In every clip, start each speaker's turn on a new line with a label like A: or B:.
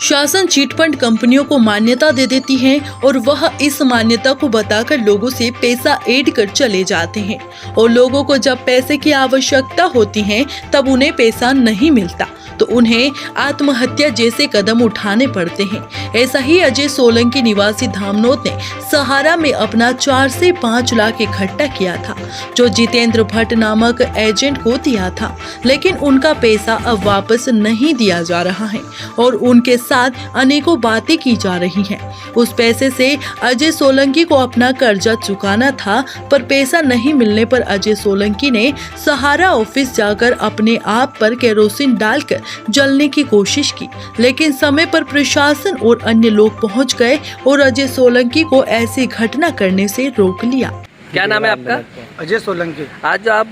A: शासन चिटफंड कंपनियों को मान्यता दे देती है और वह इस मान्यता को बताकर लोगों से पैसा ऐड कर चले जाते हैं और लोगों को जब पैसे की आवश्यकता होती है तब उन्हें पैसा नहीं मिलता तो उन्हें आत्महत्या जैसे कदम उठाने पड़ते हैं। ऐसा ही अजय सोलंकी निवासी धामनोद ने सहारा में अपना 4 से 5 लाख इकट्ठा किया था जो जितेंद्र भट्ट नामक एजेंट को दिया था, लेकिन उनका पैसा अब वापस नहीं दिया जा रहा है और उनके साथ अनेकों बातें की जा रही हैं। उस पैसे से अजय सोलंकी को अपना कर्जा चुकाना था, पर पैसा नहीं मिलने पर अजय सोलंकी ने सहारा ऑफिस जाकर अपने आप पर केरोसिन डालकर जलने की कोशिश की, लेकिन समय पर प्रशासन और अन्य लोग पहुंच गए और अजय सोलंकी को ऐसी घटना करने से रोक लिया।
B: क्या नाम है आपका?
C: अजय सोलंकी।
B: आज जो आप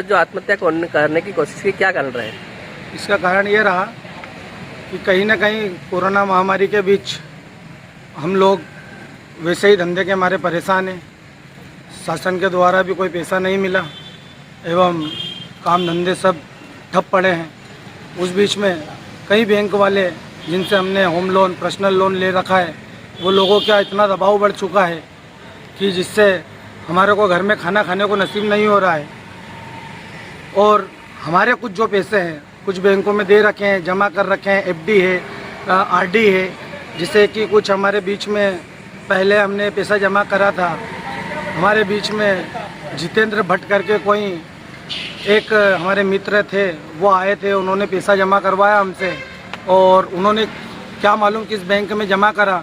B: जो आत्महत्या करने की कोशिश की, क्या कारण रहे?
C: इसका कारण ये रहा कि कहीं ना कहीं कोरोना महामारी के बीच हम लोग वैसे ही धंधे के मारे परेशान हैं। शासन के द्वारा भी कोई पैसा नहीं मिला एवं काम धंधे सब ठप पड़े हैं। उस बीच में कई बैंक वाले जिनसे हमने होम लोन, पर्सनल लोन ले रखा है, वो लोगों का इतना दबाव बढ़ चुका है कि जिससे हमारे को घर में खाना खाने को नसीब नहीं हो रहा है। और हमारे कुछ जो पैसे हैं कुछ बैंकों में दे रखे हैं, जमा कर रखे हैं, एफडी है, आरडी है, जिससे कि कुछ हमारे बीच में पहले हमने पैसा जमा करा था। हमारे बीच में जितेंद्र भट्ट करके कोई एक हमारे मित्र थे, वो आए थे, उन्होंने पैसा जमा करवाया हमसे और उन्होंने क्या मालूम किस बैंक में जमा करा,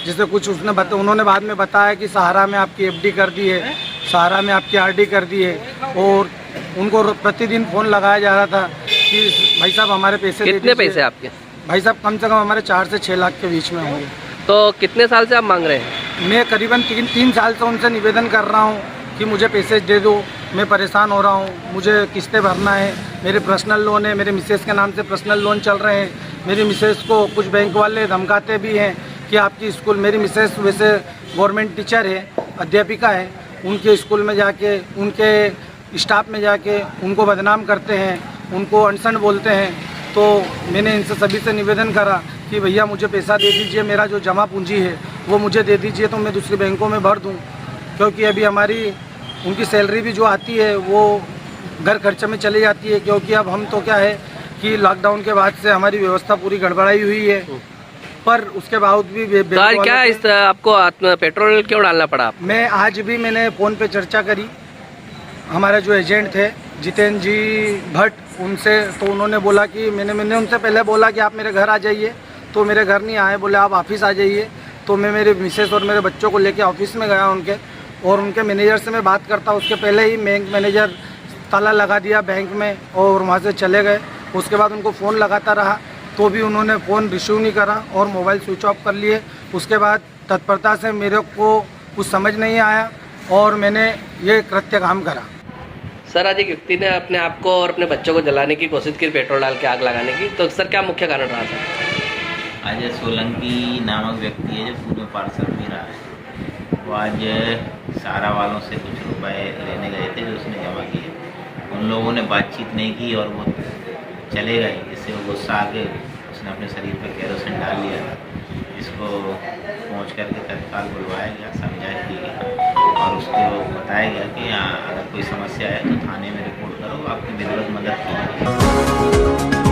C: जिससे कुछ उन्होंने बाद में बताया कि सहारा में आपकी एफडी कर दी है, सहारा में आपकी आरडी कर दी है। और उनको प्रतिदिन फ़ोन लगाया जा रहा था कि भाई साहब हमारे पैसे
B: कितने पैसे आपके?
C: भाई साहब कम से कम हमारे 4 से 6 लाख के बीच में होंगे।
B: तो कितने साल से आप मांग रहे हैं?
C: मैं करीबन 3 साल से उनसे निवेदन कर रहा हूँ कि मुझे पैसे दे दो, मैं परेशान हो रहा हूँ, मुझे किस्तें भरना है, मेरे पर्सनल लोन है, मेरे मिसेस के नाम से पर्सनल लोन चल रहे हैं। मेरी मिसेस को कुछ बैंक वाले धमकाते भी हैं कि आपकी स्कूल, मेरी मिसेस वैसे गवर्नमेंट टीचर है, अध्यापिका है, उनके स्कूल में जाके, उनके स्टाफ में जाके उनको बदनाम करते हैं, उनको अनशन बोलते हैं। तो मैंने इनसे सभी से निवेदन करा कि भैया मुझे पैसा दे दीजिए, मेरा जो जमा पूंजी है वो मुझे दे दीजिए तो मैं दूसरी बैंकों में भर दूँ, क्योंकि अभी हमारी उनकी सैलरी भी जो आती है वो घर खर्चे में चली जाती है। क्योंकि अब हम तो क्या है कि लॉकडाउन के बाद से हमारी व्यवस्था पूरी गड़बड़ाई हुई है, पर उसके बावजूद भी
B: क्या इस आपको पेट्रोल क्यों डालना पड़ा?
C: मैं आज भी मैंने फ़ोन पे चर्चा करी हमारे जो एजेंट थे जितेंद्र जी भट्ट उनसे, तो उन्होंने बोला कि मैंने उनसे पहले बोला कि आप मेरे घर आ जाइए, तो मेरे घर नहीं आए, बोले आप ऑफिस आ जाइए। तो मैं मेरे मिसेस और मेरे बच्चों को लेके ऑफिस में गया उनके, और उनके मैनेजर से मैं बात करता, उसके पहले ही बैंक मैनेजर ताला लगा दिया बैंक में और वहाँ से चले गए। उसके बाद उनको फ़ोन लगाता रहा तो भी उन्होंने फ़ोन रिसीव नहीं करा और मोबाइल स्विच ऑफ कर लिए। उसके बाद तत्परता से मेरे को कुछ समझ नहीं आया और मैंने ये कृत्य काम करा।
B: सर, आज एक व्यक्ति ने अपने आप को और अपने बच्चों को जलाने की कोशिश की, पेट्रोल डाल के आग लगाने की, तो सर क्या मुख्य कारण रहा सर?
D: अजय सोलंकी नामक व्यक्ति है जो पूर्व पार्षद भी रहा है। वो आज सहारा वालों से कुछ रुपए लेने गए थे जो उसने जमा किए। उन लोगों ने बातचीत नहीं की और वो चले गए, जिससे वो गुस्सा आके उसने अपने शरीर पर केरोसिन डाल लिया, जिसको पहुँच करके तत्काल बुलवाया गया, समझाया गया और उसको बताया गया कि अगर कोई समस्या है तो थाने में रिपोर्ट करो, आपकी ज़रूरत मदद की जाएगी।